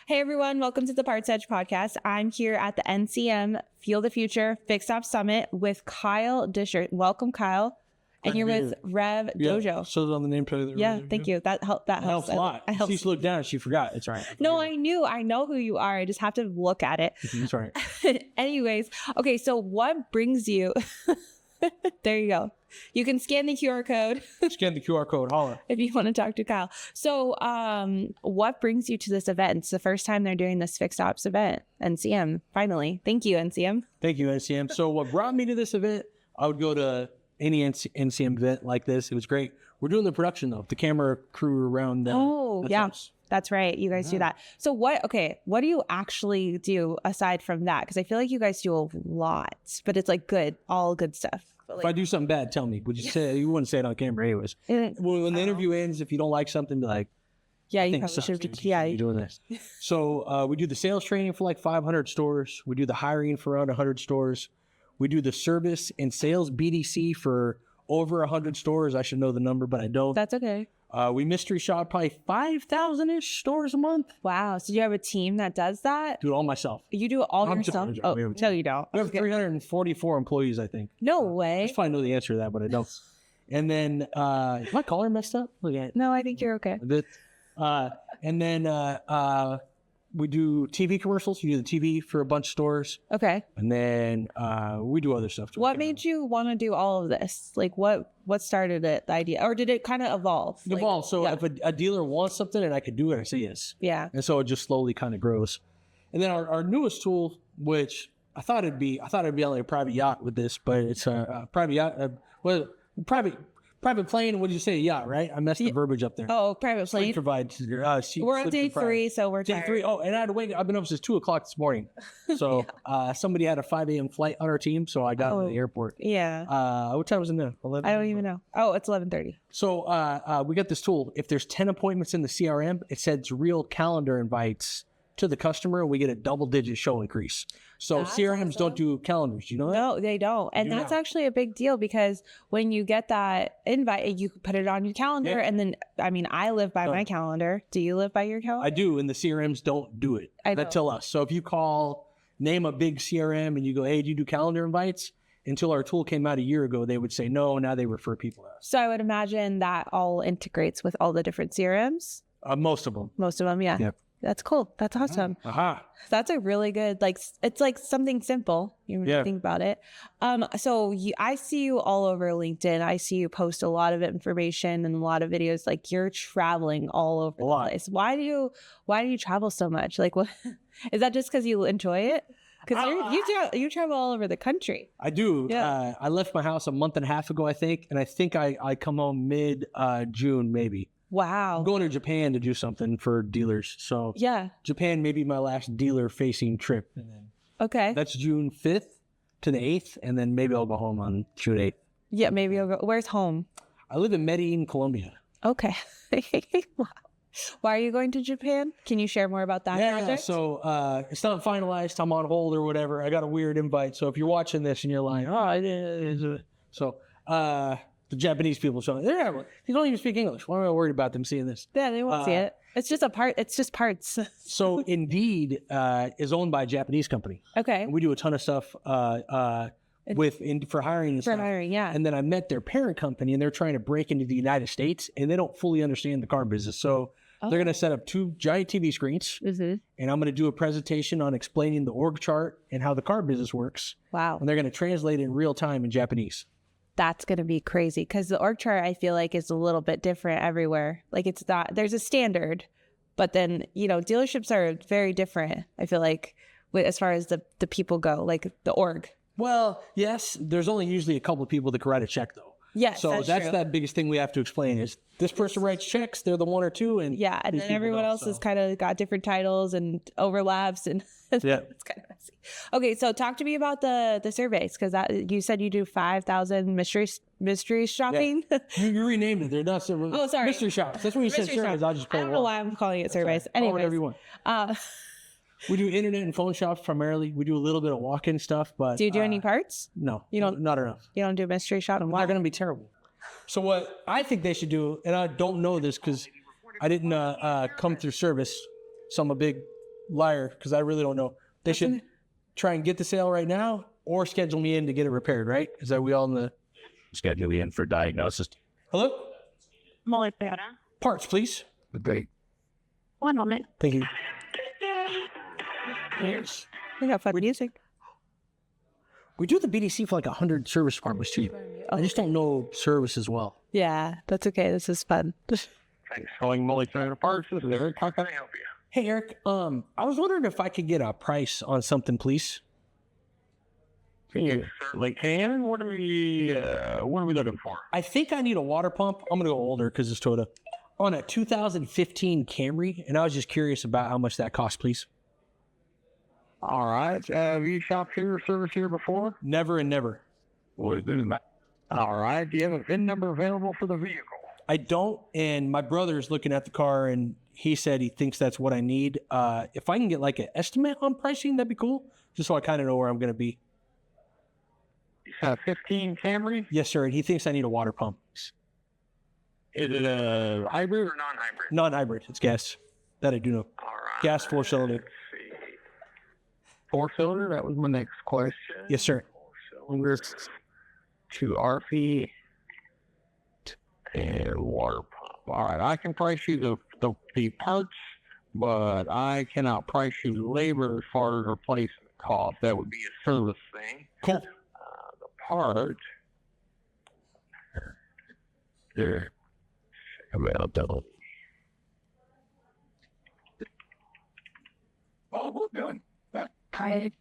Hey everyone, welcome to the PartsEdge podcast. I'm here at the NCM Feel the Future Fixed Op Summit with Kyle Disher. Welcome, Kyle. And you're with Rev Dojo. So on the name plate. Yeah, thank you. That helps. That helps a lot. She looked down and she forgot. It's all right. No, I know who you are. I just have to look at it. It's all right. Anyways, okay, so what brings you... There you go. You can scan the QR code. Scan the QR code. Holla. If you want to talk to Kyle. So what brings you to this event? It's the first time they're doing this fixed ops event. NCM, finally. Thank you, NCM. Thank you, NCM. So what brought me to this event, I would go to any NCM event like this. It was great. We're doing the production, though. The camera crew around. That's right. You guys do that. So what do you actually do aside from that? Because I feel like you guys do a lot, but it's like all good stuff. If I do something bad, tell me. Would you say you wouldn't say it on camera anyways? When the interview ends, if you don't like something, be like, yeah, you probably should. Yeah, you're doing this. So we do the sales training for like 500 stores. We do the hiring for around 100 stores. We do the service and sales BDC for over 100 stores. I should know the number, but I don't. That's okay. We mystery shop probably 5,000-ish stores a month. Wow. So you have a team that does that? Do it all myself. You do it all yourself? Oh, no, you don't. We have 344 employees, I think. No way. I just probably know the answer to that, but I don't. And then, is my collar messed up? Look at it. No, I think you're okay. And then we do TV commercials. You do the TV for a bunch of stores. Okay. And then we do other stuff too. What made you want to do all of this? Like what started it, the idea? Or did it kind of evolve? Evolve. So if a dealer wants something and I could do it, I say yes. Yeah. And so it just slowly kind of grows. And then our newest tool, which I thought it'd be only a private yacht with this, but it's a private yacht. Private plane, what did you say? Yacht, right? I messed the verbiage up there. Oh, private plane. Provides. We're on day 3, so we're day tired. 3. Oh, and I had to wake up. I've been up since 2 o'clock this morning. So somebody had a 5 a.m. flight on our team, so I got to the airport. Yeah. What time was it now? 11? I don't even know. Oh, it's 11:30. So we got this tool. If there's 10 appointments in the CRM, it sends real calendar invites to the customer, and we get a double-digit show increase. So that's CRMs don't do calendars. You know that? No, they don't. And that's actually a big deal because when you get that invite, you put it on your calendar. And then, I mean, I live by my calendar. Do you live by your calendar? I do, and the CRMs don't do it. That tell us. So if you name a big CRM and you go, hey, do you do calendar invites? Until our tool came out a year ago, they would say no. Now they refer people out. So I would imagine that all integrates with all the different CRMs? Most of them. Most of them, yeah. Yep. That's cool. That's awesome. That's a really good, it's like something simple. You think about it. So I see you all over LinkedIn. I see you post a lot of information and a lot of videos. Like you're traveling all over the place. Why do you travel so much? Like, what is that? Just because you enjoy it? Because you travel all over the country. I do. Yeah. I left my house a month and a half ago, I think, and I think I come home mid June maybe. Wow. I'm going to Japan to do something for dealers. So Japan may be my last dealer-facing trip. Okay. That's June 5th to the 8th, and then maybe I'll go home on June 8th. Yeah, maybe I'll go. Where's home? I live in Medellin, Colombia. Okay. Wow. Why are you going to Japan? Can you share more about that project? So it's not finalized. I'm on hold or whatever. I got a weird invite. So if you're watching this and you're like, the Japanese people showing, they don't even speak English. Why am I worried about them seeing this? Yeah, they won't see it. It's just it's just parts. So Indeed is owned by a Japanese company. Okay. And we do a ton of stuff for hiring and stuff. For hiring, yeah. And then I met their parent company, and they're trying to break into the United States, and they don't fully understand the car business. So they're going to set up 2 giant TV screens, and I'm going to do a presentation on explaining the org chart and how the car business works. Wow. And they're going to translate it in real time in Japanese. That's going to be crazy because the org chart, I feel like, is a little bit different everywhere. Like it's not, there's a standard, but then, dealerships are very different, I feel like, as far as the people go, like the org. Well, yes, there's only usually a couple of people that can write a check, though. Yes, so that's true. That biggest thing we have to explain is this person writes checks, they're the 1 or 2, and and then everyone else has kind of got different titles and overlaps, and it's kind of messy. Okay, so talk to me about the surveys, because you said you do 5,000 mystery shopping. Yeah. You renamed it. They're not surveys. Oh, sorry, mystery shops. That's what you said. Surveys. I don't know why I'm calling it surveys. Anyway, whatever you want. We do internet and phone shops primarily. We do a little bit of walk-in stuff, but do you do any parts? No, you don't. Not enough. You don't do mystery shopping. They're going to be terrible. So what I think they should do, and I don't know this because I didn't come through service, so I'm a big liar, because I really don't know. They should try and get the sale right now or schedule me in to get it repaired, right? Is that we all in the... Schedule you in for diagnosis. Hello? Molipera. Parts, please. Great. 1 moment. Thank you. Cheers. We got fun music. We do the BDC for like 100 service departments too. I just don't know service as well. Yeah, that's okay. This is fun. Thanks for calling Molipera Parts. This is Eric. How can I help you? Hey, Eric, I was wondering if I could get a price on something, please. You certainly can. What are we looking for? I think I need a water pump. I'm going to go older because it's Toyota. On a 2015 Camry, and I was just curious about how much that cost, please. All right. Have you shopped here or serviced here before? Never and never. All right. Do you have a VIN number available for the vehicle? I don't, and my brother's looking at the car, and he said he thinks that's what I need. If I can get like an estimate on pricing, that'd be cool, just so I kind of know where I'm going to be. 15 Camry? Yes, sir, and he thinks I need a water pump. Is it a hybrid or non-hybrid? Non-hybrid. It's gas. That I do know. All right. Gas 4-cylinder. Let's see. 4-cylinder? That was my next question. Yes, sir. 4-cylinder, 2 RP, and water pump. All right. I can price you the parts, but I cannot price you labor as far as replacement cost. That would be a service thing. Cool. The part... There. Availability. Oh, we're done. Hi.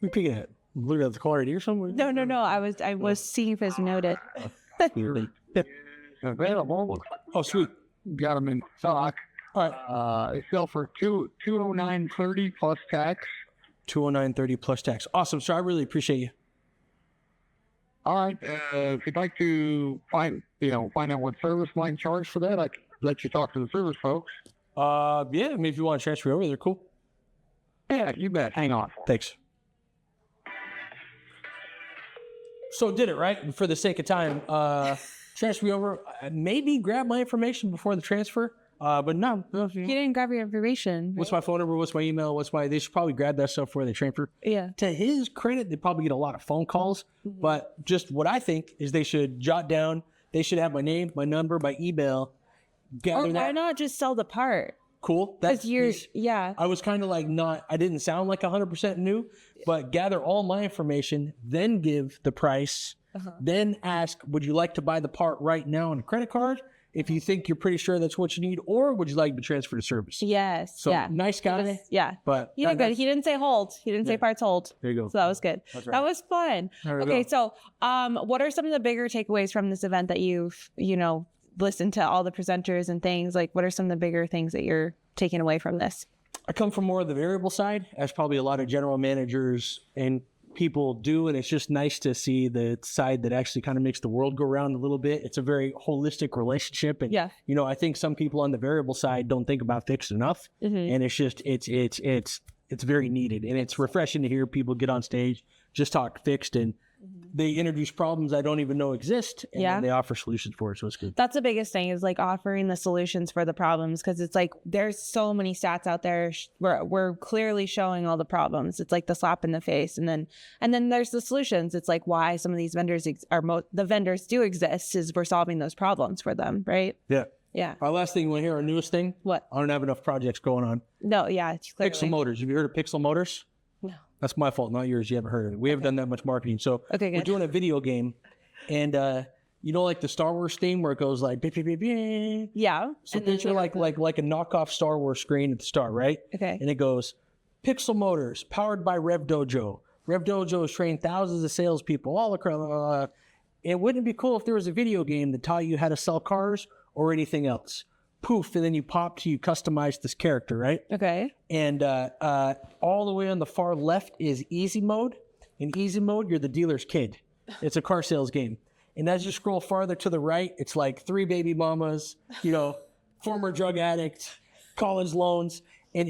We peeking at looking at the car right here somewhere. No. I was seeing if it's noted. Available. Oh, sweet. Got them in stock. All right. They sell for $209.30 plus tax. $209.30 plus tax. Awesome, sir. I really appreciate you. All right. If you'd like to find out what service might charge for that, I can let you talk to the service folks. Yeah. I mean, if you want to transfer over, they're cool. Yeah, you bet. Hang on. Thanks. So did it right. For the sake of time, transfer me over. Maybe grab my information before the transfer. But no. You didn't grab your information. Right? What's my phone number? What's my email? They should probably grab that stuff before they transfer. Yeah. To his credit, they probably get a lot of phone calls. Mm-hmm. But just what I think is they should jot down. They should have my name, my number, my email. Or why not just sell the part? Cool. That's yeah. I was kind of like I didn't sound like 100% new, but gather all my information, then give the price, then ask, would you like to buy the part right now on a credit card? If you think you're pretty sure that's what you need, or would you like to transfer to service? Yes. So nice guy. Yeah. But he did good. He didn't say hold. He didn't say parts hold. There you go. So that was good. That's right. That was fun. Okay. So, what are some of the bigger takeaways from this event that you've, listened to all the presenters and things? Like, what are some of the bigger things that you're taking away from this? I come from more of the variable side, as probably a lot of general managers and people do, and it's just nice to see the side that actually kind of makes the world go round a little bit. It's a very holistic relationship, and I think some people on the variable side don't think about fixed enough, and it's just it's very needed, and it's refreshing to hear people get on stage, just talk fixed, and they introduce problems I don't even know exist, and then they offer solutions for it, so it's good. That's the biggest thing, is like offering the solutions for the problems, because it's like there's so many stats out there where we're clearly showing all the problems. It's like the slap in the face, and then there's the solutions. It's like why some of these vendors the vendors do exist is we're solving those problems for them, right? Yeah. Our last thing you want to hear, our newest thing? What? I don't have enough projects going on. No, yeah, it's clearly. Pixel Motors. Have you heard of Pixel Motors? No. That's my fault, not yours. You haven't heard of it. We haven't done that much marketing. So we're doing a video game, and like the Star Wars theme where it goes like beep, beep, beep, beep. Yeah. So picture like a knockoff Star Wars screen at the start, right? Okay. And it goes Pixel Motors, powered by Rev Dojo. Rev Dojo has trained thousands of salespeople all across. And wouldn't it be cool if there was a video game that taught you how to sell cars or anything else? Poof, and then you customize this character, right? Okay. And all the way on the far left is easy mode. In easy mode, you're the dealer's kid. It's a car sales game. And as you scroll farther to the right, it's like 3 baby mamas, former drug addict, college loans. And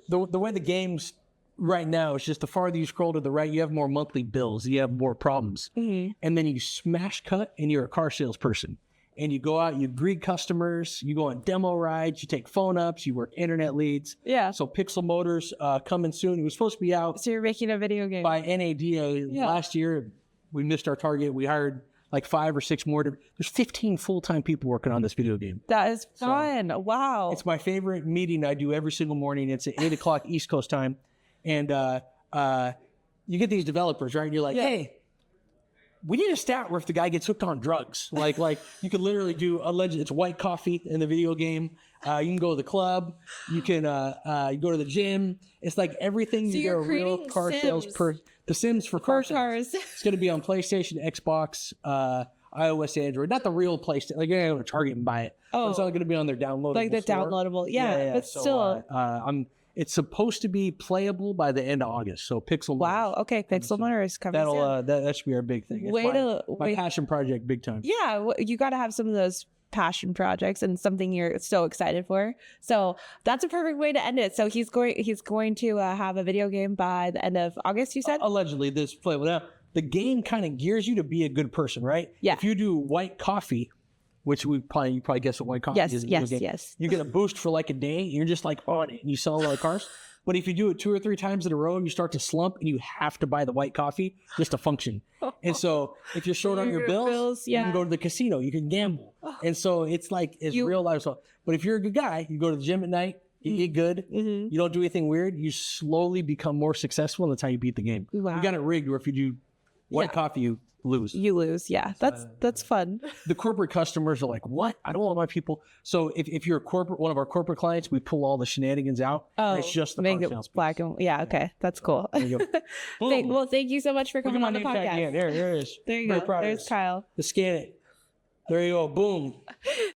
the way the game's right now, it's just the farther you scroll to the right, you have more monthly bills, you have more problems. Mm-hmm. And then you smash cut and you're a car salesperson. And you go out, you greet customers, you go on demo rides, you take phone ups, you work internet leads. Yeah. So Pixel Motors coming soon. It was supposed to be out So you're making a video game. by NADA last year. We missed our target. We hired like 5 or 6 more. There's 15 full-time people working on this video game. That is fun. Wow. It's my favorite meeting I do every single morning. It's at 8 o'clock East Coast time. And you get these developers, right? And you're like, hey, we need a stat where if the guy gets hooked on drugs, like you could literally do it's white coffee in the video game. You can go to the club. You can you go to the gym. It's like everything you get a real car sales the Sims for car cars. It's going to be on PlayStation, Xbox, iOS, Android. Not the real PlayStation. Like you're going to go to Target and buy it. Oh, it's not going to be on their downloadable. Like the store. downloadable, yeah. But so, still, it's supposed to be playable by the end of August. So Pixel. Wow. Okay. Pixel Motors coming soon. That should be our big thing. It's my passion project, big time. Yeah, you got to have some of those passion projects and something you're so excited for. So that's a perfect way to end it. So he's going to have a video game by the end of August. You said allegedly this play. Now the game kind of gears you to be a good person, right? Yeah. If you do white coffee, which you probably guess what white coffee is. Yes. You get a boost for like a day. And you're just like on it. And you sell a lot of cars. But if you do it 2 or 3 times in a row, you start to slump and you have to buy the white coffee just to function. And so if you're short on your bills, you can go to the casino, you can gamble. And so it's like, real life. So, but if you're a good guy, you go to the gym at night, you eat good, you don't do anything weird, you slowly become more successful. And that's how you beat the game. Wow. You got it rigged where if you do white coffee, you lose. Yeah. That's fun. The corporate customers are like, what? I don't want my people. So if you're one of our corporate clients, we pull all the shenanigans out. And it's just the make it black and okay. That's cool. Well, thank you so much for coming on the podcast. There it is. There you go. There's Kyle. Scan it. There you go. Boom.